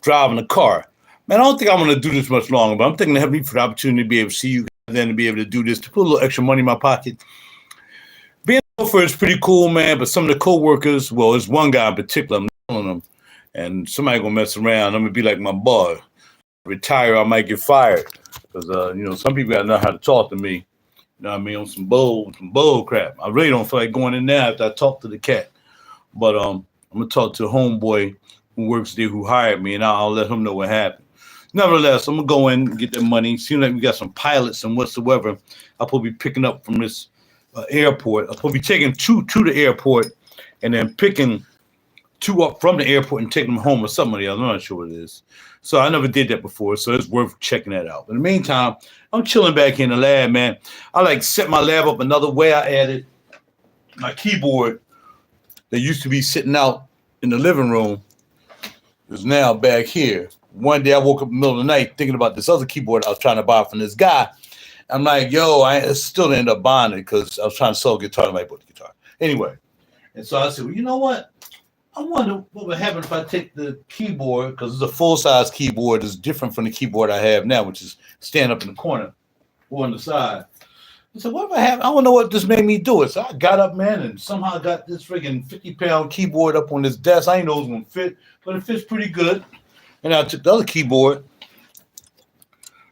driving a car. Man, I don't think I'm going to do this much longer, but I'm thinking of having me for the opportunity to be able to see you guys then to be able to do this, to put a little extra money in my pocket. Being a chauffeur is pretty cool, man, but some of the co-workers, well, there's one guy in particular, I'm telling him, and somebody going to mess around. I'm going to be like my boy. Retire, I might get fired. Because, some people got to know how to talk to me. You know what I mean? On some bull crap. I really don't feel like going in there after I talk to the cat. But I'm going to talk to a homeboy who works there who hired me, and I'll let him know what happened. Nevertheless, I'm going to go in and get that money. Seems like we got some pilots and whatsoever. I'll probably be picking up from this airport. I'll probably be taking two to the airport and then picking two up from the airport and taking them home or somebody else. I'm not sure what it is. So I never did that before, so it's worth checking that out. But in the meantime, I'm chilling back here in the lab, man. I set my lab up another way. I added my keyboard that used to be sitting out in the living room is now back here. One day I woke up in the middle of the night thinking about this other keyboard I was trying to buy from this guy. I'm like, yo, I still ended up buying it because I was trying to sell a guitar and I bought the guitar. Anyway, and so I said, well, you know what? I wonder what would happen if I take the keyboard, because it's a full-size keyboard. It's different from the keyboard I have now, which is stand up in the corner or on the side. I said, what if I want to know what this made me do it. So I got up, man, and somehow got this freaking 50-pound keyboard up on this desk. I didn't know it was going to fit, but it fits pretty good. And I took the other keyboard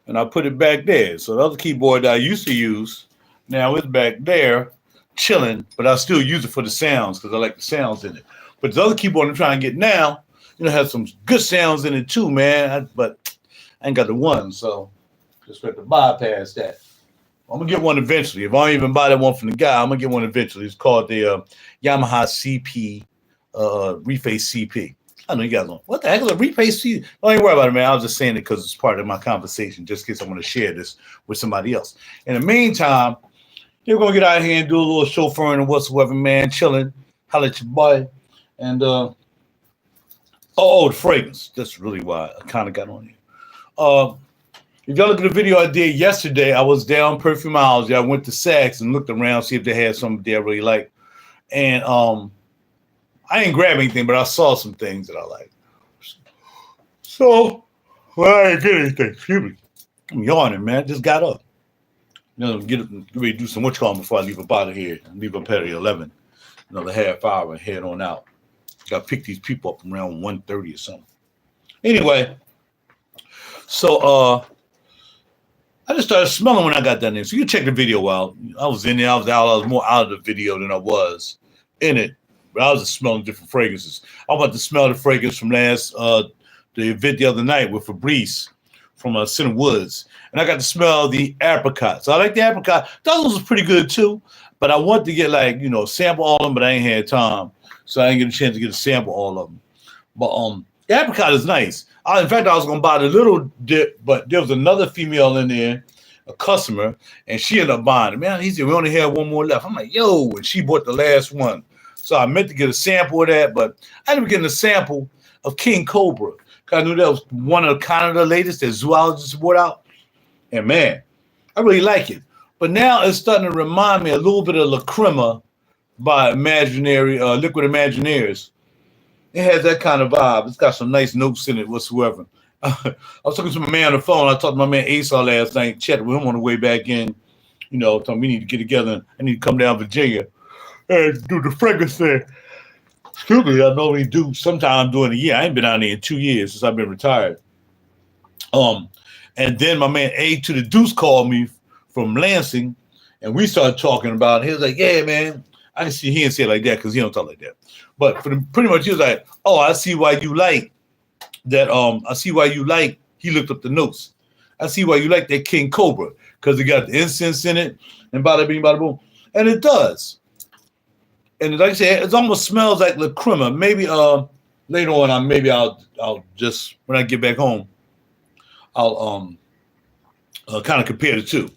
and I put it back there. So the other keyboard that I used to use, now it's back there chilling, but I still use it for the sounds because I like the sounds in it. But the other keyboard I'm trying to get now, has some good sounds in it too, man. But I ain't got the one, so just have to bypass that. I'm going to get one eventually. If I don't even buy that one from the guy, I'm going to get one eventually. It's called the Yamaha CP, Reface CP. I know you guys don't. What the heck is a Reface CP? Don't even worry about it, man. I was just saying it because it's part of my conversation, just in case I want to share this with somebody else. In the meantime, you're going to get out here and do a little chauffeuring and whatsoever, man. Chilling. Holla at your boy. And, the fragrance. That's really why I kind of got on here. If y'all look at the video I did yesterday, I was down Perfumology. I went to Saks and looked around, see if they had something there I really liked. And I didn't grab anything, but I saw some things that I liked. So, I didn't get anything. Excuse me. I'm yawning, man. Just got up. Get ready to do some whatchamacallit before I leave up out of here. Leave up at 11. Another half hour and head on out. Got to pick these people up around 1:30 or something. Anyway, so I just started smelling when I got down there. So you check the video out. I was in there. I was out. I was more out of the video than I was in it. But I was just smelling different fragrances. I went to smell the fragrance from the event the other night with Fabrice from Center Woods. And I got to smell the apricot. So I like the apricot. Those was pretty good too. But I wanted to get sample all of them, but I ain't had time. So I didn't get a chance to get a sample all of them. But the apricot is nice. In fact, I was going to buy the little dip, but there was another female in there, a customer, and she ended up buying it. Man, he said, we only have one more left. I'm like, yo, and she bought the last one. So I meant to get a sample of that, but I ended up getting a sample of King Cobra. Because I knew that was one of the latest that zoologists brought out. And man, I really like it. But now it's starting to remind me a little bit of La Crema by Liquid Imagineers. It has that kind of vibe. It's got some nice notes in it whatsoever. I was talking to my man on the phone. I talked to my man Asa last night, chatted with him on the way back in. Told me we need to get together. I need to come down to Virginia and do the fragrance there. Excuse me, I normally do sometime during the year. I ain't been out there in 2 years since I've been retired. And then my man A to the Deuce called me from Lansing, and we started talking about it. He was like, yeah, man. I can see he didn't say it like that because he don't talk like that. But pretty much he was like, oh, I see why you like that. I see why you like, he looked up the notes. I see why you like that King Cobra because it got the incense in it and bada bing, bada boom. And it does. And like I said, it almost smells like La Crema. Maybe later on, I'll just, when I get back home, I'll kind of compare the two.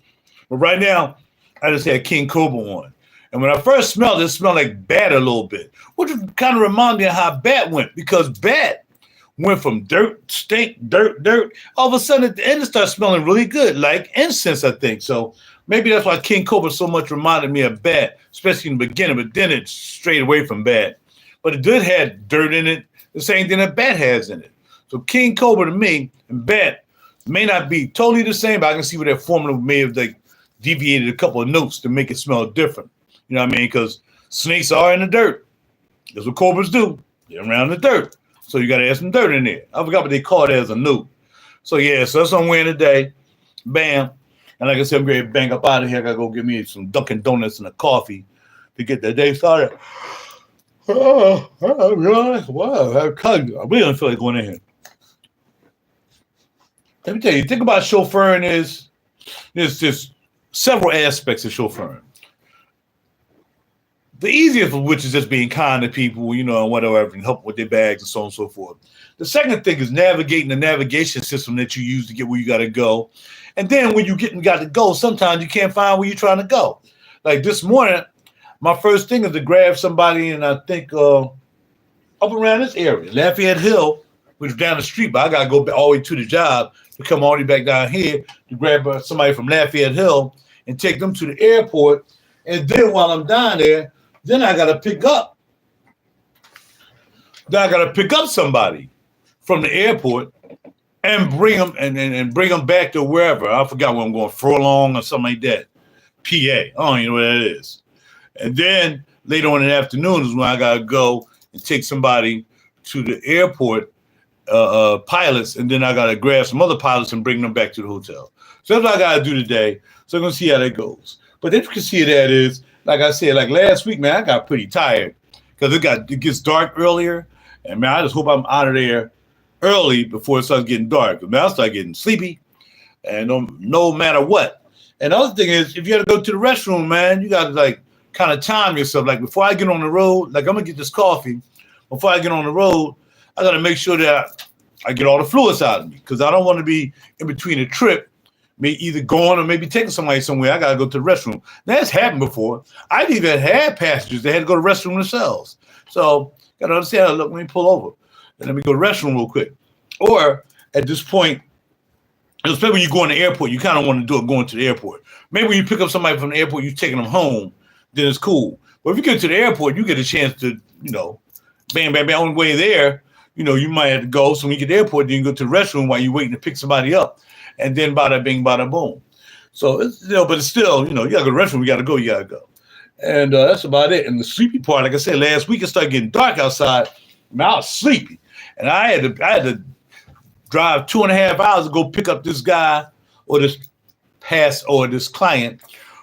But right now, I just had King Cobra on. And when I first smelled it, it smelled like Bat a little bit, which kind of reminded me of how Bat went, because Bat went from dirt, stink, dirt. All of a sudden, at the end, it started smelling really good, like incense, I think. So maybe that's why King Cobra so much reminded me of Bat, especially in the beginning, but then it strayed away from Bat. But it did have dirt in it, the same thing that Bat has in it. So King Cobra to me and Bet may not be totally the same, but I can see where that formula may have like deviated a couple of notes to make it smell different. You know what I mean? Because snakes are in the dirt. That's what cobras do. They're around the dirt. So you got to add some dirt in there. I forgot what they call it as a note. So yeah, so that's what I'm wearing today. Bam. And like I said, I'm ready to bang up out of here. I got to go get me some Dunkin' Donuts and a coffee to get the day started. Oh, wow. I really don't feel like going in here. Let me tell you, think about chauffeuring there's just several aspects of chauffeuring. The easiest of which is just being kind to people, you know, and whatever, and help with their bags and so on and so forth. The second thing is navigating the navigation system that you use to get where you got to go. And then when you got to go, sometimes you can't find where you're trying to go. Like this morning, my first thing is to grab somebody, and I think up around this area, Lafayette Hill, which is down the street, but I got to go all the way to the job to come all the way back down here to grab somebody from Lafayette Hill and take them to the airport. And then while I'm down there, then I got to pick up. Somebody from the airport and bring them and bring them back to wherever. I forgot where I'm going, Furlong or something like that. PA. I don't even know what that is. And then later on in the afternoon is when I got to go and take somebody to the airport, pilots, and then I got to grab some other pilots and bring them back to the hotel. So that's what I got to do today. So I'm going to see how that goes. But then you can see that is, like I said, like last week, man, I got pretty tired because it gets dark earlier. And, man, I just hope I'm out of there early before it starts getting dark. Man, I'll start getting sleepy and no matter what. And the other thing is, if you got to go to the restroom, man, you got to, like, kind of time yourself. Like, before I get on the road, like, I'm going to get this coffee. Before I get on the road, I got to make sure that I get all the fluids out of me because I don't want to be in between a trip, maybe either going or maybe taking somebody somewhere. I got to go to the restroom. That's happened before. I've even had passengers that had to go to the restroom themselves. So, got to understand, look, let me pull over and let me go to the restroom real quick. Or at this point, especially when you go in the airport, you kind of want to do it going to the airport. Maybe when you pick up somebody from the airport, you're taking them home, then it's cool. But if you get to the airport, you get a chance to, you know, bam, bam, bam, on the way there, you know, you might have to go. So when you get to the airport, then you go to the restroom while you're waiting to pick somebody up. And then bada bing, bada boom. So, it's, you know, but it's still, you know, you got to go to the restroom, you got to go. And that's about it. And the sleepy part, like I said, last week it started getting dark outside. Man, I was sleepy. And I had to drive 2.5 hours to go pick up this guy or this client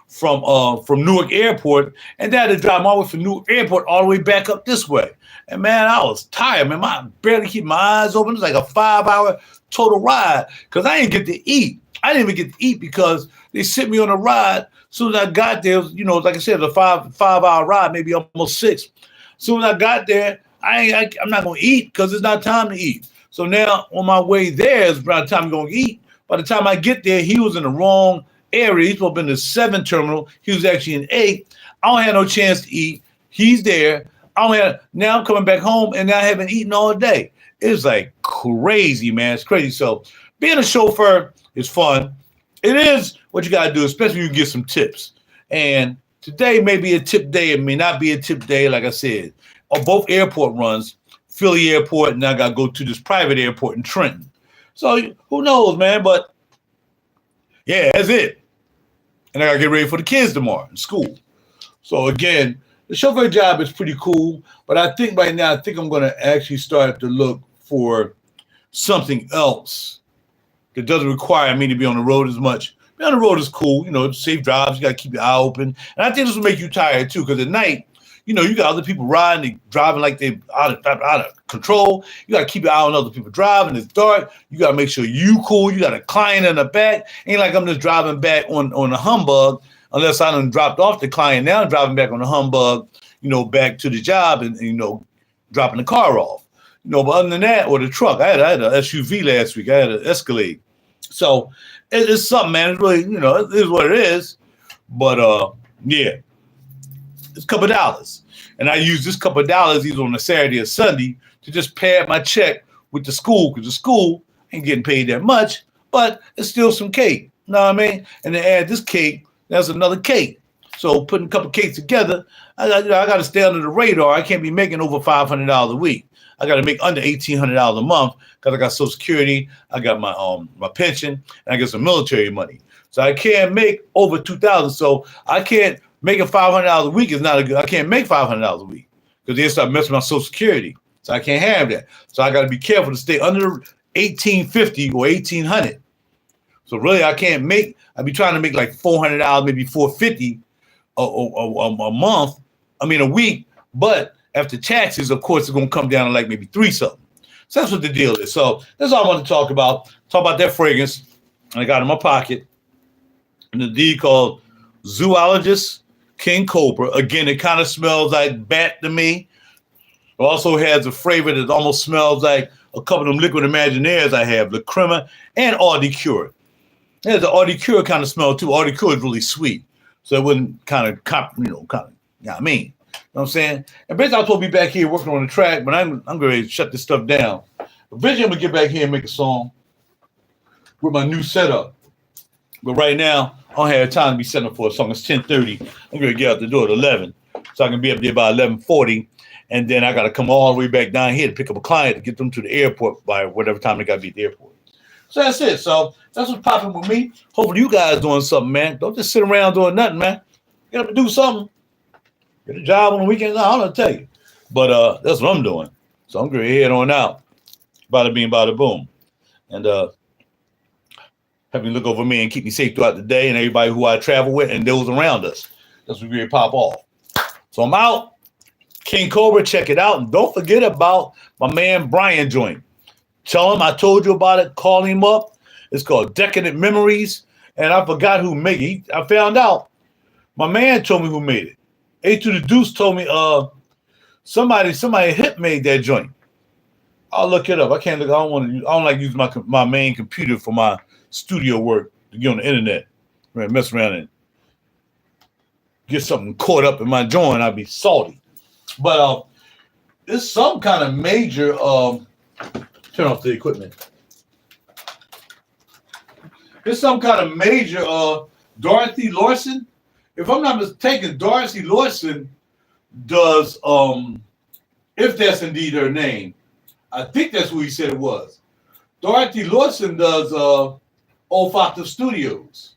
from Newark Airport, and then I had to drive all the way from Newark Airport all the way back up this way. And man, I was tired, man. I barely keep my eyes open. It was like a 5-hour total ride because I didn't get to eat. I didn't even get to eat because they sent me on a ride. As soon as I got there, you know, like I said, it was a 5-hour ride, maybe almost 6. As soon as I got there, I'm not going to eat because it's not time to eat. So now on my way there is by the time I'm going to eat. By the time I get there, he was in the wrong area. He's supposed to be in the 7 terminal. He was actually in 8. I don't have no chance to eat. He's there. Now I'm coming back home and I haven't eaten all day. It's like crazy, man. It's crazy. So being a chauffeur is fun. It is what you got to do, especially when you get some tips. And today may be a tip day. It may not be a tip day, like I said. On both airport runs, Philly Airport, and I got to go to this private airport in Trenton. So who knows, man? But yeah, that's it. And I got to get ready for the kids tomorrow in school. So again, the chauffeur job is pretty cool. But I think right now, I'm going to actually start to look for something else that doesn't require me to be on the road as much. Being on the road is cool. You know, safe drives. You got to keep your eye open. And I think this will make you tired too, because at night, you know, you got other people riding, driving like they're out of control. You got to keep your eye on other people driving. It's dark. You got to make sure you cool. You got a client in the back. Ain't like I'm just driving back on a humbug unless I done dropped off the client. Now I'm driving back on the humbug, you know, back to the job and you know, dropping the car off. You know, but other than that, or the truck, I had an SUV last week. I had an Escalade. So it's something, man. It's really, you know, it is what it is. But yeah. It's a couple of dollars. And I use this couple of dollars either on a Saturday or Sunday to just pad my check with the school, because the school ain't getting paid that much, but it's still some cake. You know what I mean? And to add this cake, that's another cake. So putting a couple of cakes together, I got to stay under the radar. I can't be making over $500 a week. I got to make under $1,800 a month because I got Social Security, I got my pension, and I get some military money. So I can't make over $2,000. So I can't make it $500 a week. Is not a good. I can't make $500 a week because they start messing with my Social Security. So I can't have that. So I got to be careful to stay under 1,850 or 1,800. So really, I can't make. I be trying to make like $400, maybe $450 a month. I mean a week. But after taxes, of course, it's gonna come down to like maybe $3 something. So that's what the deal is. So that's all I want to talk about. Talk about that fragrance. I got it in my pocket. And the D called Zoologist King Cobra. Again, it kind of smells like bat to me. It also has a flavor that almost smells like a couple of them liquid imaginaires I have, the Crema and Eau de Cure. Yeah, the Eau de Cure kind of smell too. Eau de Cure is really sweet. So it wouldn't kind of you know what I mean? You know what I'm saying? And basically, I was supposed to be back here working on the track, but I'm going to shut this stuff down. Eventually, I'm going to get back here and make a song with my new setup. But right now, I don't have time to be setting up for a song. It's 10:30. I'm going to get out the door at 11. So I can be up there by 11:40. And then I got to come all the way back down here to pick up a client to get them to the airport by whatever time they got to be at the airport. So that's it. So that's what's popping with me. Hopefully you guys doing something, man. Don't just sit around doing nothing, man. Get up and do something. Get a job on the weekends. I don't know what to tell you. But that's what I'm doing. So I'm going to head on out. Bada bing, bada boom. And have me look over me and keep me safe throughout the day and everybody who I travel with and those around us. That's what we pop off. So I'm out. King Cobra, check it out. And don't forget about my man Brian joint. Tell him I told you about it. Call him up. It's called Decadent Memories. And I forgot who made it. I found out. My man told me who made it. A to the Deuce told me somebody hip made that joint. I'll look it up. I can't look. I don't like using my main computer for my studio work to get on the internet. Man, mess around and get something caught up in my joint. I'd be salty. But it's some kind of major turn off the equipment. It's some kind of major Dorothy Lawson. If I'm not mistaken, Dorothy Lawson does if that's indeed her name. I think that's who he said it was. Dorothy Lawson does Olfactive Studios.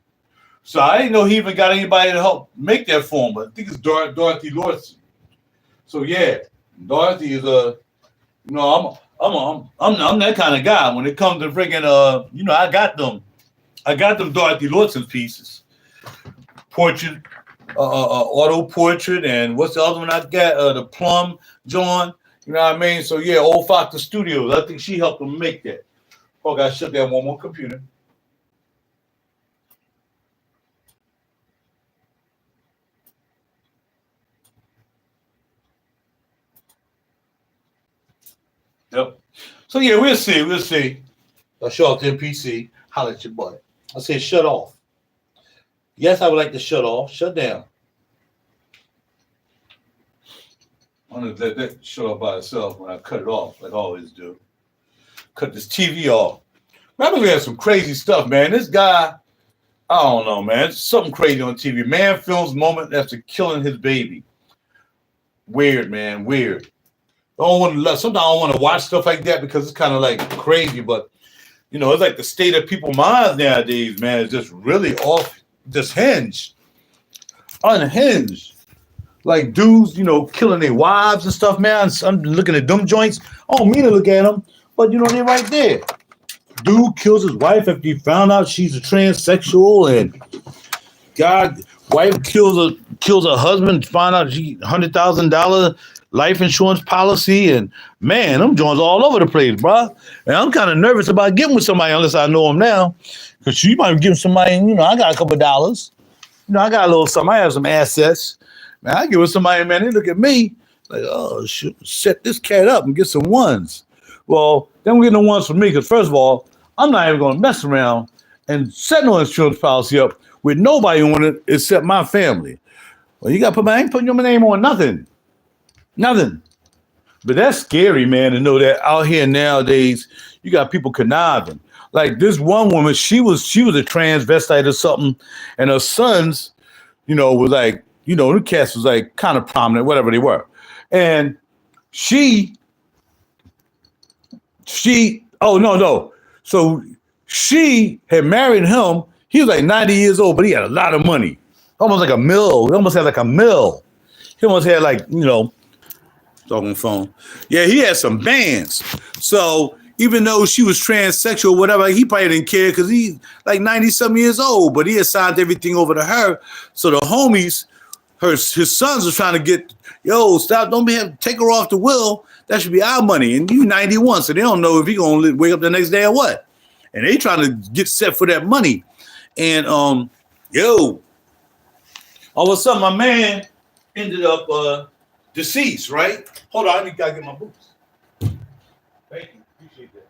So I didn't know he even got anybody to help make that form, but I think it's Dorothy Lawson. So yeah, Dorothy is I'm that kind of guy. When it comes to freaking I got them Dorothy Lawson pieces. Portrait, auto portrait, and what's the other one I got? The plum joint. You know what I mean? So yeah, Olfactive Studios. I think she helped them make that. Oh, I gotta shut down one more computer. Yep. So yeah, we'll see. I'll show off the PC. Holler at your boy. I said shut off. Yes, I would like to shut off. Shut down. I'm gonna let that shut off by itself when I cut it off, like I always do. Cut this TV off. Man, I'm looking at some crazy stuff, man. This guy, I don't know, man. It's something crazy on TV. Man films moment after killing his baby. Weird, man. Weird. Sometimes I don't want to watch stuff like that because it's kind of like crazy, but you know, it's like the state of people's minds nowadays, man, is just really off, just unhinged. Like dudes, you know, killing their wives and stuff, man. I'm looking at them joints. I don't mean to look at them, but you know, they're right there. Dude kills his wife after he found out she's a transsexual, and wife kills her husband, find out she $100,000 life insurance policy, and man, them joints all over the place, bro. And I'm kind of nervous about getting with somebody unless I know them now, because she might give somebody, you know, I got a couple of dollars, you know, I got a little something, I have some assets, man. I get with somebody, man, they look at me like, oh, shoot, set this cat up and get some ones. Well, then we get the ones for me, because first of all, I'm not even going to mess around and set no insurance policy up with nobody on it except my family. Well, I ain't putting your name on nothing. Nothing. But that's scary, man, to know that out here nowadays, you got people conniving. Like this one woman, she was a transvestite or something, and her sons, you know, was like, you know, the cast was like kind of prominent, whatever they were. And she no. So she had married him. He was like 90 years old, but he had a lot of money. Almost like a mill. He almost had like a mill. He almost had like, talking on the phone. Yeah, he had some bands. So even though she was transsexual, whatever, he probably didn't care because he like 90-something years old, but he assigned everything over to her. So the homies, his sons are trying to get, stop, take her off the will. That should be our money. And you 91, so they don't know if he gonna wake up the next day or what. And they trying to get set for that money. And all of a sudden my man ended up deceased, right? Hold on, I gotta get my boots. Thank you, appreciate that.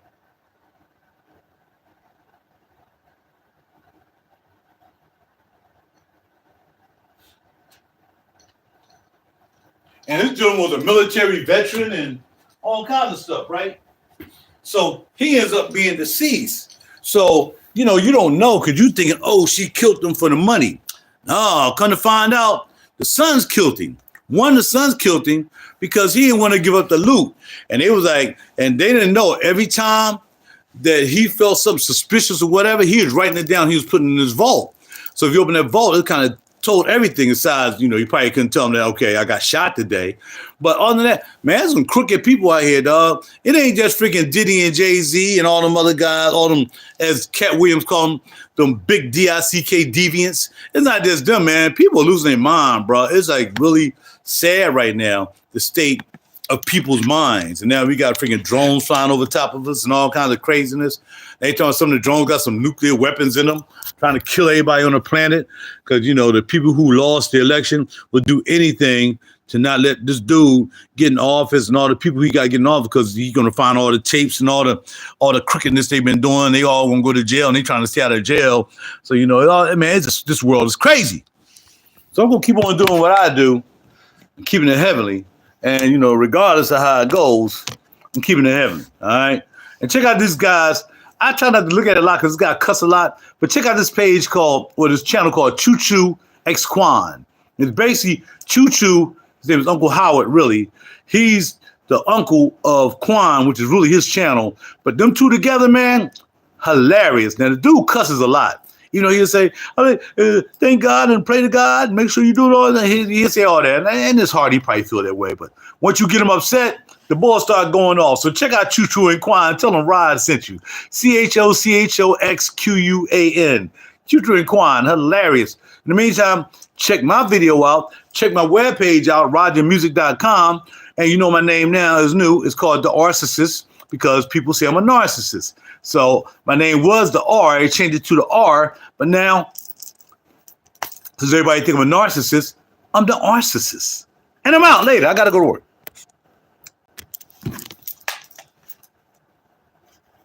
And this dude was a military veteran and all kinds of stuff, right? So he ends up being deceased. So, you don't know because you thinking, she killed him for the money. No, come to find out, the sons killed him. One of the sons killed him because he didn't want to give up the loot. And they was like, and they didn't know every time that he felt something suspicious or whatever, he was writing it down, he was putting it in his vault. So if you open that vault, it kind of told everything besides, you probably couldn't tell them that, okay, I got shot today. But other than that, man, there's some crooked people out here, dog. It ain't just freaking Diddy and Jay-Z and all them other guys, all them, as Cat Williams call them, them big DICK deviants. It's not just them, man. People are losing their mind, bro. It's like really sad right now, the state of people's minds. And now we got freaking drones flying over top of us and all kinds of craziness. They talking some of the drones got some nuclear weapons in them, trying to kill everybody on the planet. Because, the people who lost the election would do anything to not let this dude get in office and all the people he got getting off because he's going to find all the tapes and all the crookedness they've been doing. They all going to go to jail and they trying to stay out of jail. So, man, this world is crazy. So I'm going to keep on doing what I do, and keeping it heavenly. And, regardless of how it goes, I'm keeping it heavenly. All right. And check out these guys. I try not to look at it a lot because this guy cuss a lot, but check out this page this channel called Choo Choo X Quan. It's basically Choo Choo. His name is Uncle Howard, really. He's the uncle of Quan, which is really his channel. But them two together, man, hilarious. Now, the dude cusses a lot. He'll say, thank God and pray to God. Make sure you do it all. He'll say all that. And it's hard. He probably feel that way. But once you get him upset, the ball start going off. So check out Choo Choo and Quan. Tell them Rod sent you. CHOCHOXQUAN. Choo Choo and Quan. Hilarious. In the meantime, check my video out. Check my webpage out, RogerMusic.com. And my name now is new. It's called The Narcissist because people say I'm a narcissist. So my name was the R. I changed it to the R. But now, because everybody think I'm a narcissist, I'm the narcissist. And I'm out later. I got to go to work.